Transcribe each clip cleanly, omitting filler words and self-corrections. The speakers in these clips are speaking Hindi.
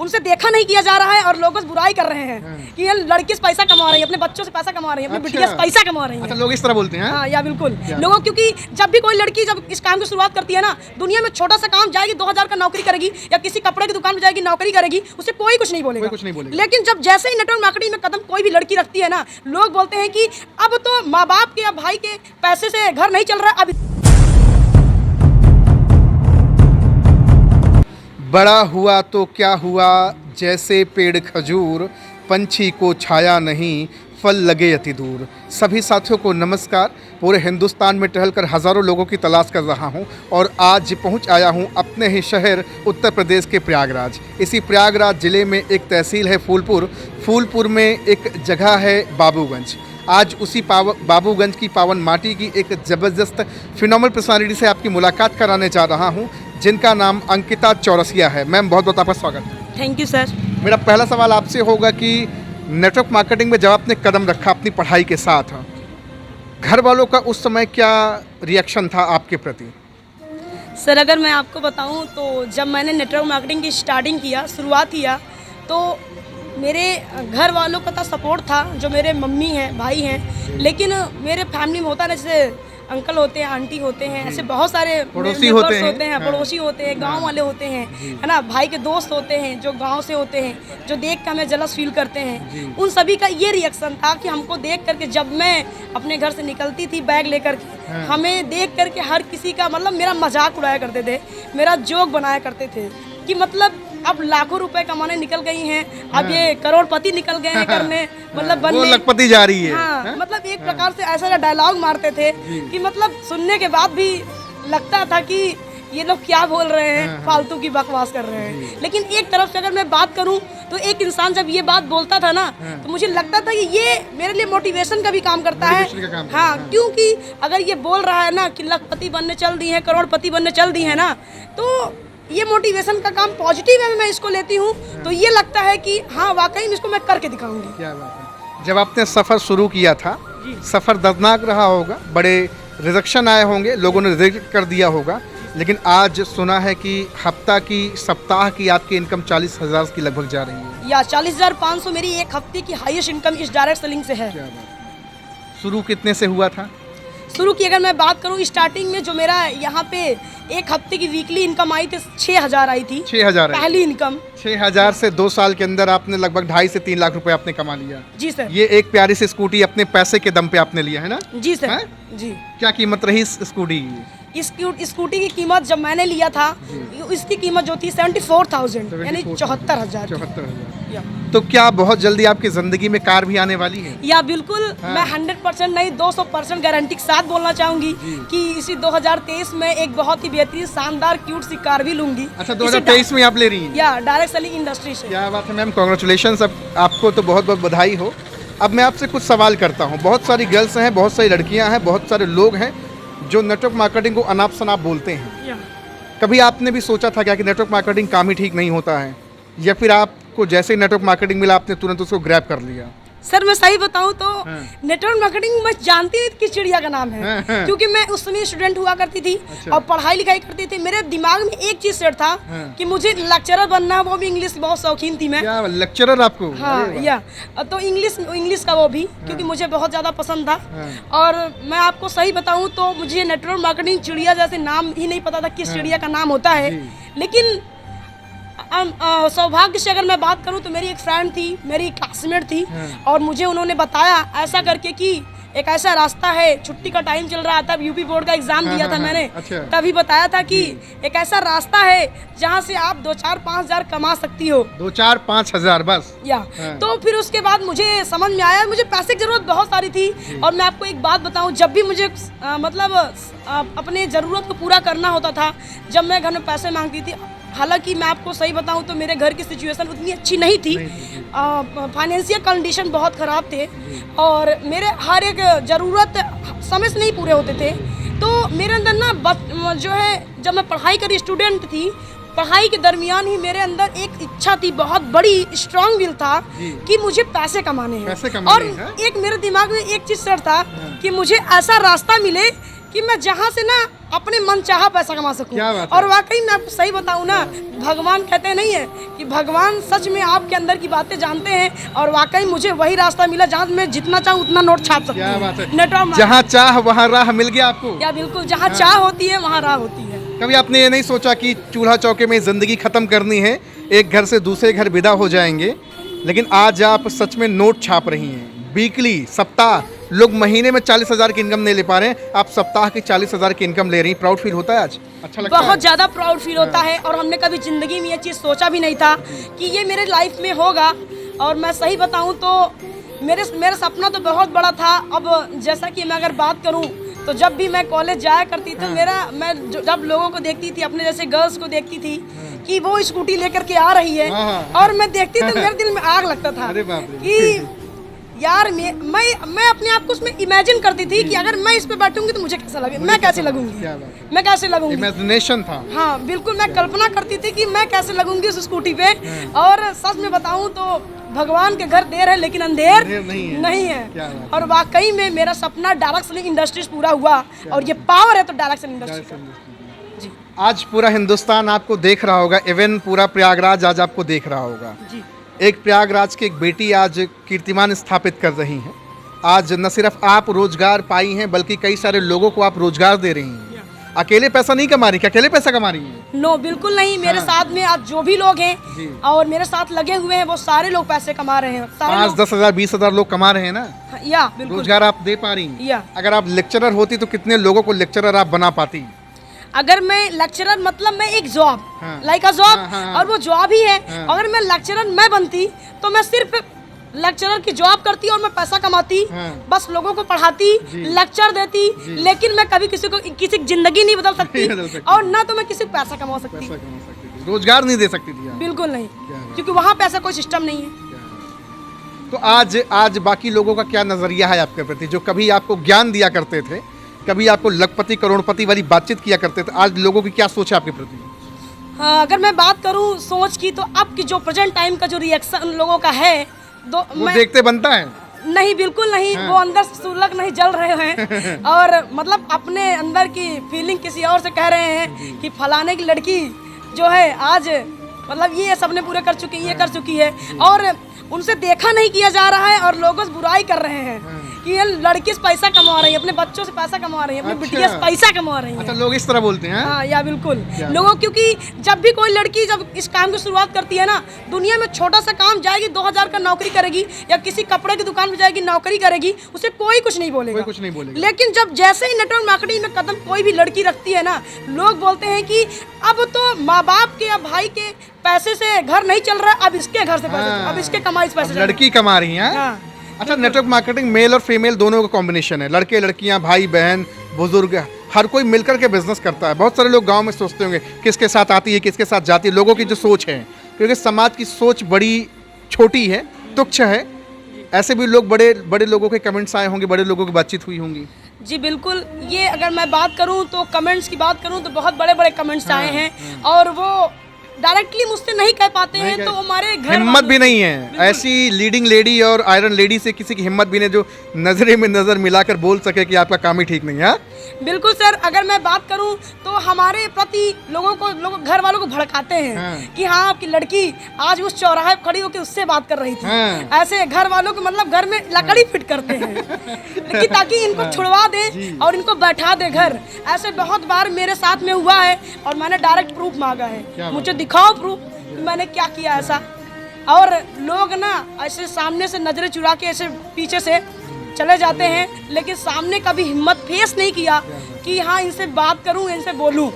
उनसे देखा नहीं किया जा रहा है और लोग बस बुराई कर रहे हैं कि ये लड़की से पैसा कमा रही है, अपने बच्चों से पैसा कमा रही है, अपनी बिटिया से पैसा कमा रही है। अच्छा, लोग इस तरह बोलते हैं? हाँ, या बिल्कुल लोगों, क्योंकि जब भी कोई लड़की जब इस काम की शुरुआत करती है ना, दुनिया में छोटा सा काम जाएगी, 2000 का नौकरी करेगी या किसी कपड़े की दुकान में जाएगी नौकरी करेगी, उसे कोई कुछ नहीं बोलेगा, कुछ नहीं बोलेगा। लेकिन जब जैसे ही नेटवर्क मार्केटिंग में कदम कोई भी लड़की रखती है ना, लोग बोलते हैं कि अब तो माँ बाप के या भाई के पैसे से घर नहीं चल रहा, अब बड़ा हुआ तो क्या हुआ, जैसे पेड़ खजूर, पंछी को छाया नहीं, फल लगे अति दूर। सभी साथियों को नमस्कार। पूरे हिंदुस्तान में टहलकर हज़ारों लोगों की तलाश कर रहा हूं और आज पहुंच आया हूं अपने ही शहर उत्तर प्रदेश के प्रयागराज। इसी प्रयागराज ज़िले में एक तहसील है फूलपुर। फूलपुर में एक जगह है बाबूगंज। आज उसी बाबूगंज की पावन माटी की एक ज़बरदस्त फिनोमिनल पर्सनालिटी से आपकी मुलाकात कराने जा रहा हूं, जिनका नाम अंकिता चौरसिया है। मैम, बहुत बहुत आपका स्वागत है। Thank you sir. मेरा पहला सवाल आपसे होगा कि नेटवर्क मार्केटिंग में जब आपने कदम रखा अपनी पढ़ाई के साथ, घर वालों का उस समय क्या रिएक्शन था आपके प्रति? सर, अगर मैं आपको बताऊं तो जब मैंने नेटवर्क मार्केटिंग की स्टार्टिंग किया, शुरुआत किया, तो मेरे घर वालों का तो सपोर्ट था, जो मेरे मम्मी हैं, भाई हैं, लेकिन मेरे फैमिली में होता है जैसे अंकल होते हैं, आंटी होते हैं, ऐसे बहुत सारे पड़ोसी होते हैं, पड़ोसी होते हैं, गांव वाले होते हैं, है ना, भाई के दोस्त होते हैं जो गांव से होते हैं, जो देख कर हमें जलस फील करते हैं। उन सभी का ये रिएक्शन था कि हमको देख करके, जब मैं अपने घर से निकलती थी बैग लेकर के, हमें देख करके हर किसी का मतलब मेरा मजाक उड़ाया करते थे, मेरा जोक बनाया करते थे कि मतलब अब लाखों रुपए कमाने निकल गई हैं, अब ये करोड़पति निकल गए हैं करने, मतलब बनने, वो लखपति जा रही है। हाँ, मतलब एक प्रकार से ऐसा डायलॉग मारते थे कि मतलब सुनने के बाद भी लगता था कि ये लोग क्या बोल रहे हैं, फालतू की बकवास कर रहे हैं। लेकिन एक तरफ से अगर मैं बात करूं तो एक इंसान जब ये बात बोलता था ना, तो मुझे लगता था कि ये मेरे लिए मोटिवेशन का भी काम करता है। हाँ, क्योंकि अगर ये बोल रहा है ना कि लखपति बनने चल दी है, करोड़पति बनने चल दी है ना, तो ये मोटिवेशन का काम पॉजिटिव है, मैं इसको लेती हूँ। तो ये लगता है कि हाँ, वाकई में इसको मैं करके दिखाऊंगी। क्या बात है। जब आपने सफ़र शुरू किया था, सफ़र दर्दनाक रहा होगा, बड़े रिजेक्शन आए होंगे, लोगों ने रिजेक्ट कर दिया होगा, लेकिन आज सुना है कि हफ्ता की, सप्ताह की आपकी इनकम 40,000 की लगभग जा रही है। या 40,500 मेरी एक हफ्ते की हाईएस्ट इनकम इस डायरेक्ट सेलिंग से है। क्या बात है। शुरू कितने से हुआ था? शुरू की अगर मैं बात करूं, स्टार्टिंग में जो मेरा यहाँ पे एक हफ्ते की वीकली इनकम आई थी 6,000 आई थी। 6,000 पहली इनकम। 6,000 से 2 साल के अंदर आपने लगभग 2.5 से 3 लाख रुपए आपने कमा लिया। जी सर। ये एक प्यारी सी स्कूटी अपने पैसे के दम पे आपने लिया है ना? जी सर। है? जी। क्या कीमत रही इस स्कूटी की? इस स्कूटी की कीमत जब मैंने लिया था, इसकी कीमत जो थी 74,000, यानी 74,000। 74,000। तो क्या बहुत जल्दी आपकी जिंदगी में कार भी आने वाली है? या बिल्कुल। मैं 100% नहीं, 200% गारंटी के साथ बोलना चाहूंगी कि इसी 2023 में एक बहुत ही बेहतरीन शानदार क्यूट सी कार भी लूंगी। अच्छा, 2023 में आप ले रही हैं? या डायरेक्ट सेलिंग इंडस्ट्री से। क्या बात है मैम, कॉन्ग्रेचुलेशन। आपको तो बहुत बहुत बधाई हो। अब मैं आपसे कुछ सवाल करता हूँ। बहुत सारी गर्ल्स हैं, बहुत सारी लड़कियाँ हैं, बहुत सारे लोग हैं जो नेटवर्क मार्केटिंग को अनाप शनाप बोलते हैं। कभी आपने भी सोचा था क्या कि नेटवर्क मार्केटिंग काम ही ठीक नहीं होता है, या फिर आपको जैसे ही नेटवर्क मार्केटिंग मिला आपने तुरंत उसको ग्रैब कर लिया? सर, मैं सही बताऊं तो नेटवर्क मार्केटिंग मैं जानती नहीं किस चिड़िया का नाम है, क्योंकि मैं उस समय स्टूडेंट हुआ करती थी। अच्छा। और पढ़ाई लिखाई करती थी। मेरे दिमाग में एक चीज सेट था कि मुझे लेक्चरर बनना है, वो भी इंग्लिश बहुत शौकीन थी मैं। क्या लेक्चरर आपको? हाँ, या तो इंग्लिश का वो भी, क्योंकि मुझे बहुत ज़्यादा पसंद था। और मैं आपको सही बताऊँ तो मुझे नेटवर्क मार्केटिंग चिड़िया जैसे नाम ही नहीं पता था किस चिड़िया का नाम होता है। लेकिन सौभाग्य से अगर मैं बात करूं तो मेरी एक फ्रेंड थी, मेरी क्लासमेट थी, और मुझे उन्होंने बताया ऐसा करके कि एक ऐसा रास्ता है, छुट्टी का टाइम चल रहा था, यूपी बोर्ड का एग्जाम दिया था मैंने। अच्छा। तभी बताया था कि एक ऐसा रास्ता है जहां से आप 2-4-5 हज़ार कमा सकती हो। 2-4-5 हज़ार बस? या तो फिर उसके बाद मुझे समझ में आया, मुझे पैसे की जरूरत बहुत सारी थी। और मैं आपको एक बात बताऊं, जब भी मुझे मतलब अपने ज़रूरत को पूरा करना होता था, जब मैं घर में पैसे मांगती थी, हालांकि मैं आपको सही बताऊं तो मेरे घर की सिचुएशन उतनी अच्छी नहीं थी, फाइनेंशियल कंडीशन बहुत ख़राब थे, और मेरे हर एक ज़रूरत समय से नहीं पूरे होते थे। तो मेरे अंदर ना जो है, जब मैं पढ़ाई करी, स्टूडेंट थी, पढ़ाई के दरमियान ही मेरे अंदर एक इच्छा थी, बहुत बड़ी स्ट्रॉन्ग विल था कि मुझे पैसे कमाने हैं। और एक मेरे दिमाग में एक चीज़ सर था कि मुझे ऐसा रास्ता मिले कि मैं जहाँ से ना अपने मन चाहा पैसा कमा सकूं। क्या बात है? और वाकई मैं आपको सही बताऊं ना, भगवान कहते नहीं है कि भगवान सच में आपके अंदर की बातें जानते हैं, और वाकई मुझे वही रास्ता मिला जहाँ मैं जितना चाहूँ उतना नोट छाप सकती क्या हूँ। बात है? नेटवर्क जहाँ चाह वहाँ राह मिल गया आपको। या बिल्कुल, जहाँ चाह होती है वहाँ राह होती है। कभी आपने ये नहीं सोचा कि चूल्हा चौके में ज़िंदगी ख़त्म करनी है, एक घर से दूसरे घर विदा हो जाएंगे, लेकिन आज आप सच में नोट छाप रही हैं। वीकली, सप्ताह, लोग महीने में 40,000 की इनकम नहीं ले पा रहे हैं, आप सप्ताह की 40,000 की इनकम ले रही हैं। प्राउड फील होता है आज? अच्छा लगता है? बहुत ज़्यादा प्राउड फील होता है, और हमने कभी ज़िंदगी में ये चीज़ सोचा भी नहीं था कि ये मेरे लाइफ में होगा। और मैं सही बताऊं तो मेरा सपना तो बहुत बड़ा था। अब जैसा कि मैं अगर बात करूं तो जब भी मैं कॉलेज जाया करती थी, जब लोगों को देखती थी, अपने जैसे गर्ल्स को देखती थी कि वो स्कूटी लेकर के आ रही है, और मैं देखती तो मेरे दिल में आग लगता था अरे बाप रे। कि यार मैं अपने आप को उसमें इमेजिन करती थी कि अगर मैं इस पे बैठूंगी तो मुझे कैसा लगेगा, मैं कैसे लगूंगी, क्या बात है? मैं कैसे लगूंगी। इमेजिनेशन था। हाँ बिल्कुल, मैं कल्पना करती थी कि मैं कैसे लगूंगी उस स्कूटी पे। और सच में बताऊं तो भगवान के घर देर है लेकिन अंधेर नहीं है। क्या बात है? और वाकई में मेरा सपना डायरेक्ट सेलिंग इंडस्ट्रीज पूरा हुआ, और ये पावर है तो डायरेक्ट सेलिंग इंडस्ट्री जी। आज पूरा हिंदुस्तान आपको देख रहा होगा, इवन पूरा प्रयागराज आज आपको देख रहा होगा। जी एक प्रयागराज की एक बेटी आज कीर्तिमान स्थापित कर रही हैं। आज न सिर्फ आप रोजगार पाई हैं, बल्कि कई सारे लोगों को आप रोजगार दे रही हैं। अकेले पैसा नहीं कमा रही, क्या अकेले पैसा कमा रही हैं? नो, बिल्कुल नहीं। मेरे साथ में आज जो भी लोग हैं और मेरे साथ लगे हुए हैं, वो सारे लोग पैसे कमा रहे हैं। 5, 10,000, 20,000 लोग कमा रहे हैं ना। या बिल्कुल, रोजगार आप दे पा रही हैं। या अगर आप लेक्चरर होती तो कितने लोगों को लेक्चरर आप बना पाती? अगर मैं लेक्चरर, मतलब मैं एक जॉब, हाँ। लाइक अ जॉब, हाँ। और वो जॉब ही है। हाँ। अगर मैं लेक्चरर मैं बनती तो मैं सिर्फ लेक्चरर की जॉब करती और मैं पैसा कमाती। हाँ। बस लोगों को पढ़ाती, जी। लेक्चर देती, लेकिन मैं कभी किसी की जिंदगी नहीं बदल सकती, नहीं बदल सकती। और ना तो मैं किसी को पैसा कमा सकती। पैसा कमा सकती थी, रोजगार नहीं दे सकती थी आप। बिल्कुल नहीं, क्या बात। क्योंकि वहाँ पैसा कोई सिस्टम नहीं है। तो आज बाकी लोगों का क्या नजरिया है आपके प्रति, जो कभी आपको ज्ञान दिया करते थे, कभी आपको लखपति करोड़पति वाली बातचीत किया करते थे, आज लोगों की क्या सोच है आपके प्रति? हाँ, अगर मैं बात करूँ सोच की, तो अब की जो प्रेजेंट टाइम का जो रिएक्शन लोगों का है, वो देखते बनता है? नहीं, बिल्कुल नहीं। हाँ। वो अंदर से सुलग नहीं जल रहे हैं और मतलब अपने अंदर की फीलिंग किसी और से कह रहे हैं कि फलाने की लड़की जो है आज मतलब ये सबने पूरे कर चुकी है, ये कर चुकी है, और उनसे देखा नहीं किया जा रहा है, और लोगों से बुराई कर रहे हैं कि ये लड़की से पैसा कमा रही है, अपने बच्चों से पैसा कमा रही है, अपनी बिटिया से पैसा कमा रही है। अच्छा, लोग इस तरह बोलते हैं? हाँ, या बिल्कुल लोगों, क्योंकि जब भी कोई लड़की जब इस काम की शुरुआत करती है ना, दुनिया में छोटा सा काम जाएगी, 2,000 का नौकरी करेगी, या किसी कपड़े की दुकान में जाएगी नौकरी करेगी, उसे कोई कुछ नहीं बोलेगा, कोई कुछ नहीं बोलेगा। लेकिन जब जैसे ही नेटवर्क मार्केटिंग में कदम कोई भी लड़की रखती है ना, लोग बोलते हैं कि अब तो माँ बाप के या भाई के पैसे से घर नहीं चल रहा, अब इसके घर से पैसे, अब इसके कमाई से पैसे, लड़की कमा रही है। हाँ। अच्छा, नेटवर्क मार्केटिंग मेल और फीमेल दोनों का कॉम्बिनेशन है, लड़के लड़कियां, भाई बहन, बुजुर्ग, हर कोई मिलकर के बिजनेस करता है। बहुत सारे लोग गांव में सोचते होंगे किसके साथ आती है, किसके साथ जाती है, लोगों की जो सोच है, क्योंकि समाज की सोच बड़ी छोटी है, तुच्छ है। ऐसे भी लोग, बड़े बड़े लोगों के कमेंट्स आए होंगे, बड़े लोगों की बातचीत हुई होंगी। जी बिल्कुल, ये अगर मैं बात करूं तो कमेंट्स की बात करूं तो बहुत बड़े बड़े कमेंट्स आए हैं, और वो डायरेक्टली मुझसे नहीं कह पाते हैं, तो हमारे घर हिम्मत भी नहीं है ऐसी लीडिंग लेडी और आयरन लेडी से किसी की हिम्मत भी नहीं जो नजरे में नजर मिलाकर बोल सके कि आपका काम ही ठीक नहीं है। बिल्कुल सर, अगर मैं बात करूं तो हमारे प्रति लोग घर वालों को भड़काते हैं कि हाँ, आपकी लड़की आज उस चौराहे पर खड़ी होकर उससे बात कर रही थी। ऐसे घर वालों को मतलब घर में लकड़ी फिट करते हैं कि ताकि इनको छुड़वा दे और इनको बैठा दे घर। ऐसे बहुत बार मेरे साथ में हुआ है, और मैंने डायरेक्ट प्रूफ मांगा है, मुझे दिखाओ प्रूफ मैंने क्या किया ऐसा। और लोग ना ऐसे सामने से नजरें चुरा के ऐसे पीछे से चले जाते हैं, लेकिन सामने कभी हिम्मत फेस नहीं किया कि हाँ, इनसे बात करूं, इनसे बोलूं।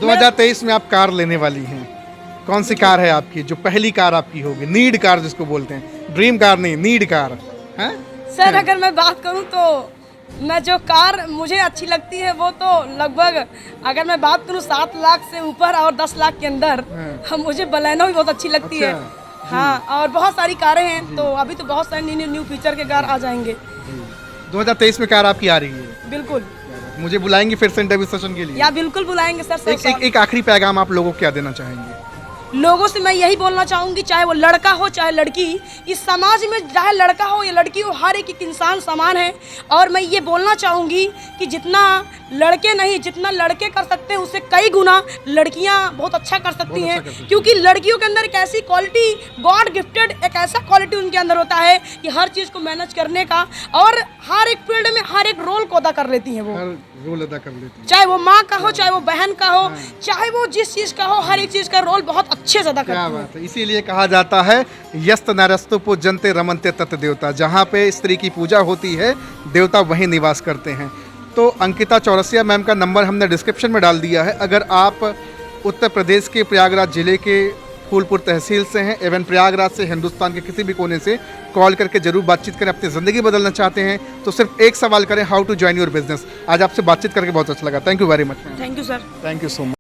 2023 में आप कार लेने वाली हैं, कौन सी कार है आपकी, जो पहली कार आपकी होगी, नीड कार जिसको बोलते हैं, ड्रीम कार नहीं, नीड कार है? सर अगर मैं बात करूं तो मैं जो कार मुझे अच्छी लगती है वो तो लगभग, अगर मैं बात करूं 7 लाख से ऊपर और 10 लाख के अंदर, मुझे बलेनो भी बहुत अच्छी लगती है। हाँ, और बहुत सारी कारें हैं, तो अभी तो बहुत सारे न्यू फीचर के कार आ जाएंगे। 2023 में कार आपकी आ रही है? बिल्कुल। मुझे बुलाएंगे फिर से इंटरव्यू सेशन के लिए? या बिल्कुल बुलाएंगे सर। एक आखिरी पैगाम आप लोगों को क्या देना चाहेंगे? लोगों से मैं यही बोलना चाहूँगी, चाहे वो लड़का हो चाहे लड़की, इस समाज में चाहे लड़का हो या लड़की हो, हर एक इंसान समान है। और मैं ये बोलना चाहूँगी कि जितना लड़के नहीं, जितना लड़के कर सकते हैं उससे कई गुना लड़कियाँ बहुत अच्छा कर सकती हैं, क्योंकि लड़कियों के अंदर एक ऐसी क्वालिटी, गॉड गिफ्टेड एक ऐसा क्वालिटी उनके अंदर होता है कि हर चीज़ को मैनेज करने का, और हर एक फील्ड में हर एक रोल को अदा कर लेती हैं वो, हर रोल अदा कर लेती है। चाहे वो माँ का हो, चाहे वो बहन का हो, चाहे वो जिस चीज़ का हो, हर एक चीज़ का रोल बहुत अच्छे से अदा क्या करती है। बात है, इसीलिए कहा जाता है यस्त नरस्तु पूजन्ते रमन्ते तत् देवता, जहाँ पे स्त्री की पूजा होती है देवता वहीं निवास करते हैं। तो अंकिता चौरसिया मैम का नंबर हमने डिस्क्रिप्शन में डाल दिया है। अगर आप उत्तर प्रदेश के प्रयागराज जिले के फूलपुर तहसील से हैं एवं प्रयागराज से हिंदुस्तान के किसी भी कोने से कॉल करके जरूर बातचीत करें, अपनी ज़िंदगी बदलना चाहते हैं तो सिर्फ एक सवाल करें, how to join your business. आज आपसे बातचीत करके बहुत अच्छा लगा। Thank you very much. Thank you sir. Thank you so much.